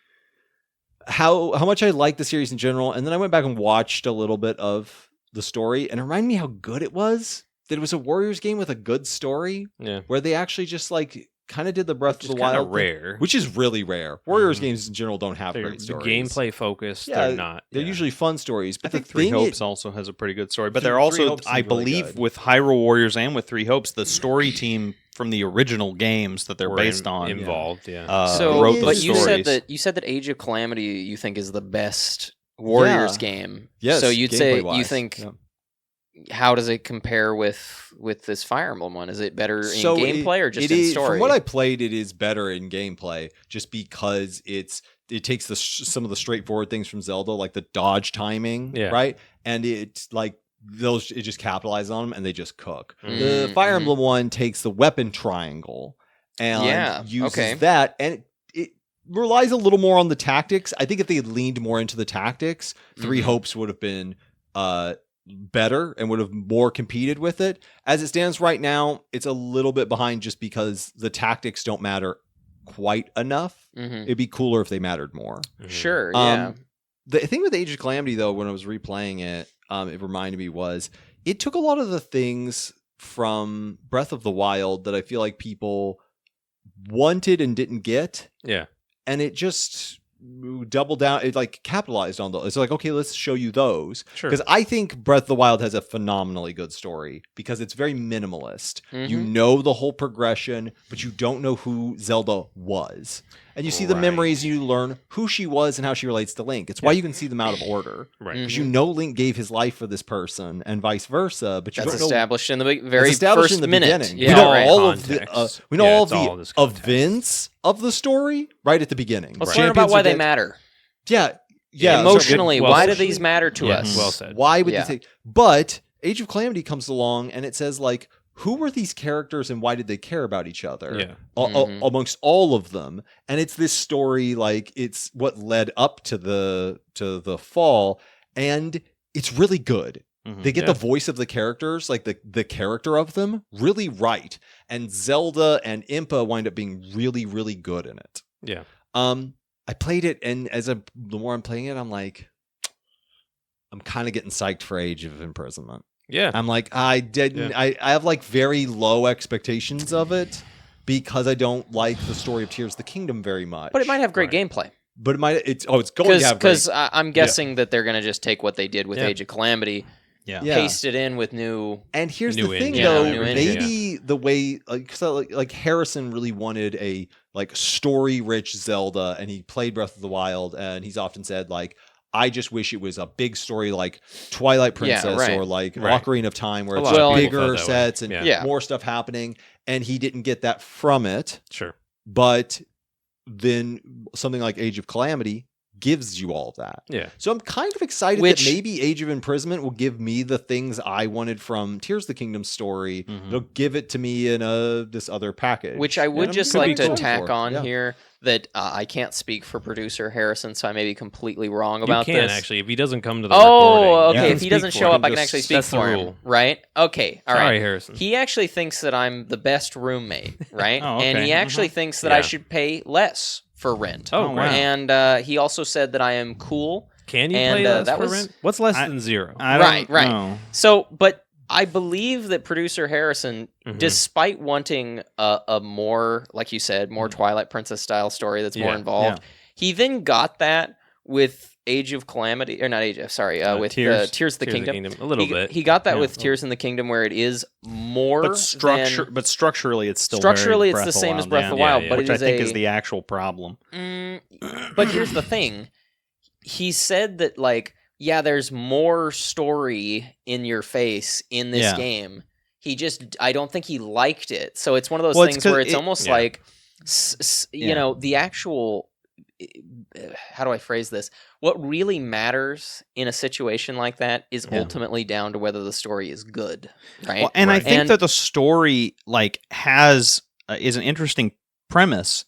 how much I like the series in general, and then I went back and watched a little bit of the story, and it reminded me how good it was. That it was a Warriors game with a good story Yeah. where they actually just like kind of did the Breath Which of is the kind Wild of thing, rare. which is really rare. Warriors Mhm. games in general don't have They're great the stories. gameplay focused. Yeah, They're not. They're yeah. usually fun stories, I but the think Three thing Hopes also has a pretty good story, but Three they're also, Hopes is I really believe, good. with Hyrule Warriors and with Three Hopes, the story team from the original games that they're Were based on involved. Yeah. So, wrote but those you stories. said that Age of Calamity you think is the best Warriors Yeah. game. Yes, So you'd say you gameplay-wise, think yeah. how does it compare with this Fire Emblem one? Is it better in So gameplay or just it in is- story? From what I played, it is better in gameplay, just because it takes some of the straightforward things from Zelda, like the dodge timing, Yeah. right? And it just capitalizes on them and they just cook. The Mhm, Fire mhm. Emblem one takes the weapon triangle and Yeah, uses okay. that, and it relies a little more on the tactics. I think if they had leaned more into the tactics, Three Mhm. Hopes would have been better and would have more competed with it. As it stands right now, it's a little bit behind just because the tactics don't matter quite enough. Mhm. It'd be cooler if they mattered more. Mhm. Sure, yeah. The thing with Age of Calamity, though, when I was replaying it, it reminded me was it took a lot of the things from Breath of the Wild that I feel like people wanted and didn't get, Yeah. and it just doubled down. It like capitalized on those. It's like, okay, let's show you those. Sure. Because I think Breath of the Wild has a phenomenally good story because it's very minimalist. You Mhm. know the whole progression, but you don't know who Zelda was. And you see the Right. memories, you learn who she was and how she relates to Link. It's why you can see them out of order. Right. Mhm. Because you know Link gave his life for this person and vice versa, but you That's don't know established in the very it's established first in the minute. beginning. Yeah, we know right. all of the Context. we know Yeah, all it's all the this context. events of the story right at the beginning. Let's Right. learn about Champions why are they dead. matter. Yeah, Emotionally, well why do said. these matter to Yeah, us? well said. Why would Yeah. they take? But Age of Calamity comes along and it says like, who were these characters and why did they care about each other? Yeah. Mhm. Amongst all of them, and it's this story like it's what led up to the fall, and it's really good. Mhm. They get Yeah. the voice of the characters, like the character of them, really right, and Zelda and Impa wind up being really really good in it. Yeah. I played it, and the more I'm playing it, I'm like, I'm kind of getting psyched for Age of Imprisonment. Yeah. I'm like, I didn't. Yeah. I have like very low expectations of it because I don't like the story of Tears of the Kingdom very much. But it might have great Right. gameplay. But it might. It's going to have great. Because I'm guessing that they're going to just take what they did with Yeah. Age of Calamity, Yeah. pasted in with new. And here's New the thing, engine, though, new engine, maybe the way like Harrison really wanted a like story-rich Zelda, and he played Breath of the Wild, and he's often said like, I just wish it was a big story like Twilight Princess right. or like Right. Ocarina of Time, where A it's lot of just people felt bigger that way. sets and Yeah. more stuff happening, and he didn't get that from it. Sure. But then something like Age of Calamity gives you all of that. Yeah. So I'm kind of excited Which- that maybe Age of Imprisonment will give me the things I wanted from Tears of the Kingdom story. Mhm. It'll give it to me in this other package. Which I And would I'm just kinda like to excited tack for it. on Yeah. here that I can't speak for producer Harrison, so I may be completely wrong You about can this. actually if he doesn't come to the Oh, recording. you okay. can If he speak doesn't for show him. up, I can actually speak That's the for him. rule. Right? Okay. All right. Sorry, Harrison. He actually thinks that I'm the best roommate, right? Oh, And okay. he actually thinks that I Yeah. should pay less for rent. Oh, wow. And he also said that I am cool. Can you and, play less that for was- rent? What's less I- than 0? I Right, don't right. know. So, but I believe that producer Harrison, Mhm. despite wanting a more, like you said, more Twilight Princess style story that's more Yeah, involved, he then got that with Age of Calamity, or not Age of, sorry, with Tears. Tears of the Tears of the Kingdom. A little he, bit. He got that Yeah. with Tears in the Kingdom, where it is more But structurally, it's still Structurally, very it's the Breath of same as Wild, Breath yeah. of the Wild, Yeah, but which it I is think a. is the actual problem. But here's the thing. He said that, like, yeah, there's more story in your face in this Yeah. game. I don't think he liked it. So it's one of those Well, it's things where 'cause it's it- almost Yeah. like, you Yeah. know, the actual. How do I phrase this? What really matters in a situation like that is Yeah. ultimately down to whether the story is good, right? Well, and I Right. think And- that the story like has is an interesting premise.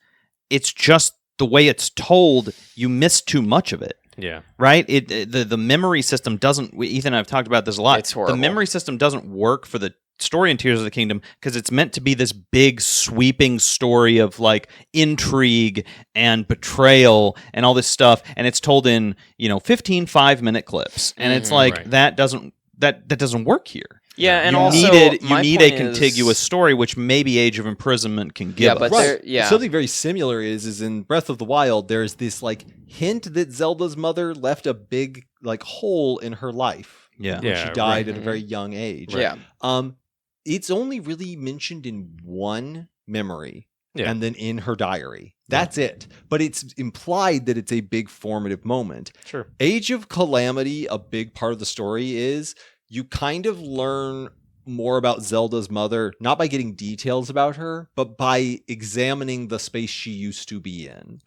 It's just the way it's told. You miss too much of it. Yeah. Right? The memory system doesn't. Ethan and I've talked about this a lot. It's horrible. The memory system doesn't work for the story in Tears of the Kingdom because it's meant to be this big sweeping story of like intrigue and betrayal and all this stuff, and it's told in 15 5-minute clips, and it's Mhm. like Right. that doesn't work here. Yeah, and you also you my need a point is- contiguous story, which maybe Age of Imprisonment can give Yeah, us. but Right. yeah. Something very similar is in Breath of the Wild, there's this like hint that Zelda's mother left a big like hole in her life. Yeah. When Yeah, she died right. at a very young age. Yeah. It's only really mentioned in one memory. Yeah. And then in her diary. That's it. But it's implied that it's a big formative moment. Sure. Age of Calamity, a big part of the story is you kind of learn more about Zelda's mother, not by getting details about her, but by examining the space she used to be in.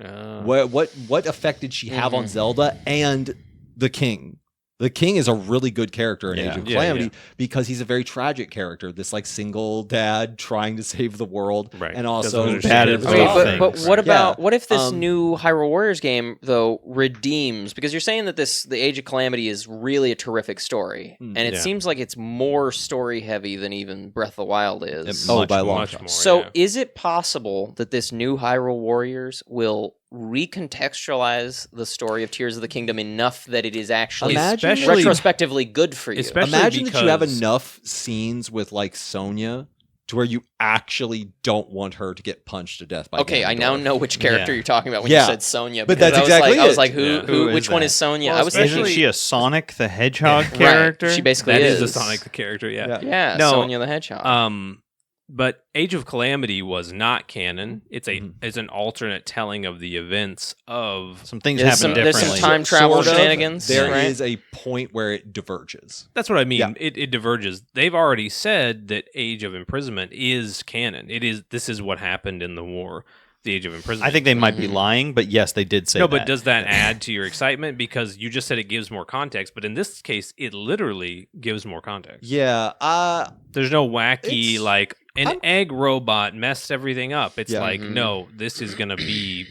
What effect did she have on Mhm. Zelda and the king? The king is a really good character in Yeah. Age of Yeah, Calamity yeah. because he's a very tragic character. This like single dad trying to save the world, Right. and Doesn't also understand bad his at Okay, both daughter. but things. what Right. about what if this Um, new Hyrule Warriors game though redeems? Because you're saying that the Age of Calamity is really a terrific story, Mm, and it yeah. seems like it's more story heavy than even Breath of the Wild is. Oh, by a long much shot. more. So yeah. is it possible that this new Hyrule Warriors will recontextualize the story of Tears of the Kingdom enough that it is actually Imagine Especially- retrospectively good for you? Especially Imagine that you have because- enough scenes with like Sonya to where you actually don't want her to get punched to death by Okay, I now Ganondorf. know which character Yeah. you're talking about when Yeah. you said Sonya. But because that's I was exactly like, I was it. like, who, Yeah. Who is which one that? is Sonya? Well, I was especially- Isn't thinking, she a Sonic the Hedgehog Right. character? She basically That is is the Sonic the character, yeah. Yeah, No, Sonya the Hedgehog. But Age of Calamity was not canon. It's Mhm. it's an alternate telling of the events of. Some things There's happen some- there's differently. some time travel Sort of. shenanigans, There right? is a point where it diverges. That's what I mean. Yeah. It diverges. They've already said that Age of Imprisonment is canon. This is what happened in the war, the Age of Imprisonment. I think they might be Mhm. lying, but yes, they did say no, that. but does that add to your excitement? Because you just said it gives more context, but in this case, it literally gives more context. Yeah, There's no wacky It's- like an I'm- egg robot messed everything up. It's Yeah. like Mhm. no, this is gonna be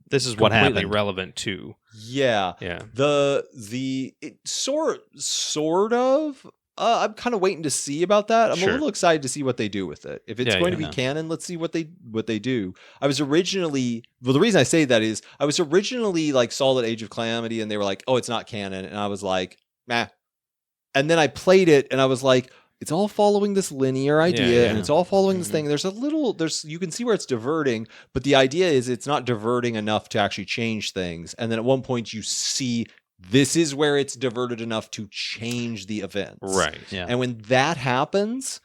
this is what completely happened. relevant too. yeah. Yeah, It sort of. I'm kind of waiting to see about that. I'm Sure. a little excited to see what they do with it. If it's Yeah, going yeah. to be canon, let's see what they do. I was originally the reason I say that is I was originally like saw that Age of Calamity and they were like, oh, it's not canon, and I was like, meh. And then I played it and I was like, it's all following this linear idea yeah. and it's all following this Mhm. thing. There's you can see where it's diverting, but the idea is it's not diverting enough to actually change things. And then at one point you see this is where it's diverted enough to change the events. Right. Yeah. And when that happens,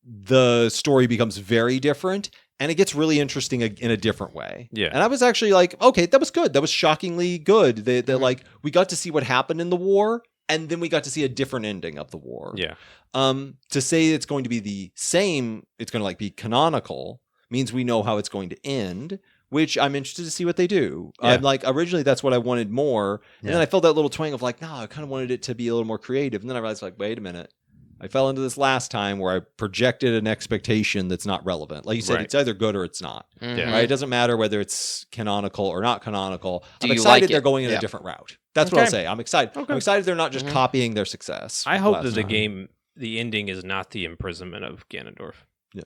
the story becomes very different and it gets really interesting in a different way. Yeah. And I was actually like, okay, that was good. That was shockingly good. They like, we got to see what happened in the war, and then we got to see a different ending of the war. Yeah. To say it's going to be the same, it's going to like be canonical, means we know how it's going to end, which I'm interested to see what they do. Yeah. I'm like, originally that's what I wanted more. And then I felt that little twang of like, I kind of wanted it to be a little more creative. And then I realized like, wait a minute. I fell into this last time where I projected an expectation that's not relevant. Like you said, Right. It's either good or it's not. Yeah. Right? It doesn't matter whether it's canonical or not canonical. Do I'm you excited like they're it? going in Yeah. a different route. That's what I'll Okay. say. I'm excited. Okay. I'm excited they're not just copying their success. I hope that last the time. game, the ending is not the imprisonment of Ganondorf.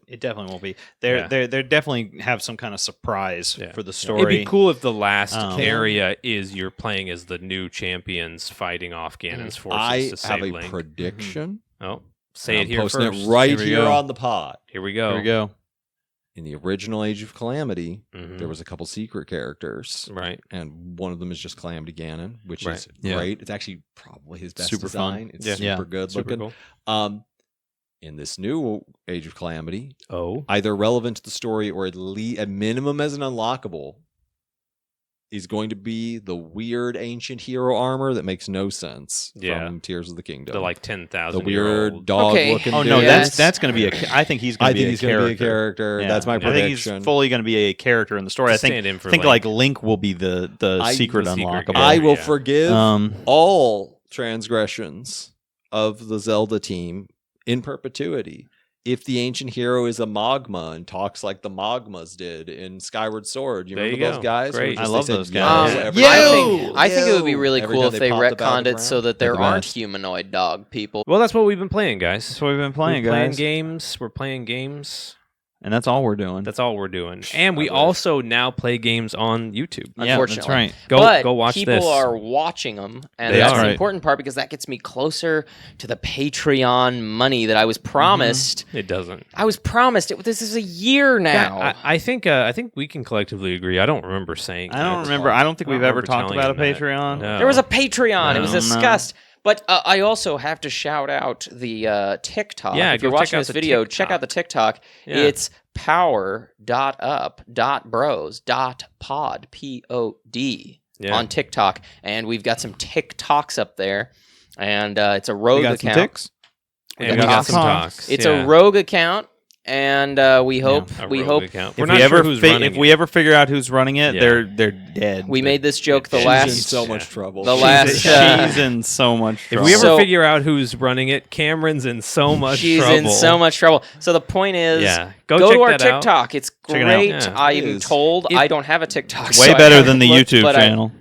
It definitely won't be. They definitely have some kind of surprise Yeah. for the story. It'd be cool if the last Um, area is you're playing as the new champions fighting off Ganon's forces I to have save a Link. prediction. Oh, say and it I'm here posting first. it right Here we here go. on the pod. Here we go. Here we go. In the original Age of Calamity, Mhm. there was a couple secret characters. Right. And one of them is just Calamity Ganon, which Right. is Yeah. great. It's actually probably his best Super fun. design. It's Yeah. super good Super looking. cool. In this new Age of Calamity, Oh. either relevant to the story or at minimum as an unlockable, is going to be the weird ancient hero armor that makes no sense Yeah. from Tears of the Kingdom. The like the 10,000 weird dog Okay. looking. Oh no, dude. Yes. that's going to be I think he's going I to be think a he's going to be a character. character. Yeah. That's my I think prediction. he's fully going to be a character in the story. I Stand in think for think Link. like Link will be the secret the secret unlockable. guy. I will Yeah. forgive Um, all transgressions of the Zelda team in perpetuity if the ancient hero is a Magma and talks like the Magmas did in Skyward Sword. You There remember you those go. guys? Great. Where just I they love said those guys. every I time. think I think it would be really Every cool time if they popped up out of the retconned it so ground. that there They're the aren't best. humanoid dog people. Well, that's what we've been playing, guys. that's what we've been playing, We're playing guys, games. We're playing games. and that's all we're doing. That's all we're doing. And we I wish. also now play games on YouTube. yeah, unfortunately. that's right. Go watch people this. are watching them, and They that's are. the important part because that gets me closer to the Patreon money that I was promised. It doesn't. I was promised it. This is a year now. Yeah, I think we can collectively agree. I don't remember saying. I don't that. remember. I don't think I don't we've ever remember talked telling about a him that. Patreon. No. There was a Patreon. It was No. discussed. But I also have to shout out the TikTok. Yeah, if you're go check watching out this the video, check out the TikTok. Yeah. It's power.up.bros.pod, P-O-D, Yeah. on TikTok. And we've got some TikToks up there. And it's a rogue We got some account. ticks. And We we got got some some talks. It's yeah. a rogue account. And we hope A we rogue hope account. If We're we not ever sure who's running if we ever figure out who's running it, Yeah. they're dead. we made this joke the She's She's in last so much trouble. the last She's in so much If trouble. we ever So- figure out who's running it, Cameron's in so much she's trouble. in so much trouble. So the point is, Yeah. go check to our that out. TikTok. It's Check it out. great. Yeah. I'm It is. told It- I don't have a TikTok. way so I better haven't than the looked, YouTube but channel.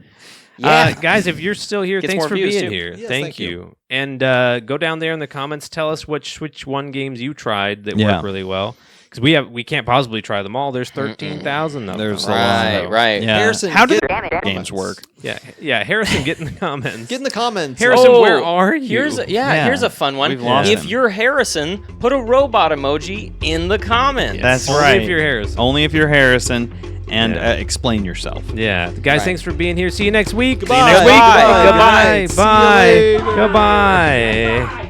Yeah, Guys, if you're still here, Gets thanks more for views, being too. here. Yes, thank thank you. you. And go down there in the comments. Tell us which one games you tried that Yeah. work really well. Because we can't possibly try them all. There's 13,000 of There's them. a lot. right. Yeah. Harrison, How do get in the games comments. work? Yeah. Harrison, get in the comments. Get in the comments. Harrison, Oh, where are you? Here's Yeah. here's a fun one. We've lost If him. you're Harrison, put a robot emoji in the comments. That's Only right. if you're Harrison. Only if you're Harrison, and Yeah. explain yourself. Yeah. Guys, Right. thanks for being here. See you next week. Goodbye. See you next week. Bye. Goodbye. See you later. Goodbye. Goodbye.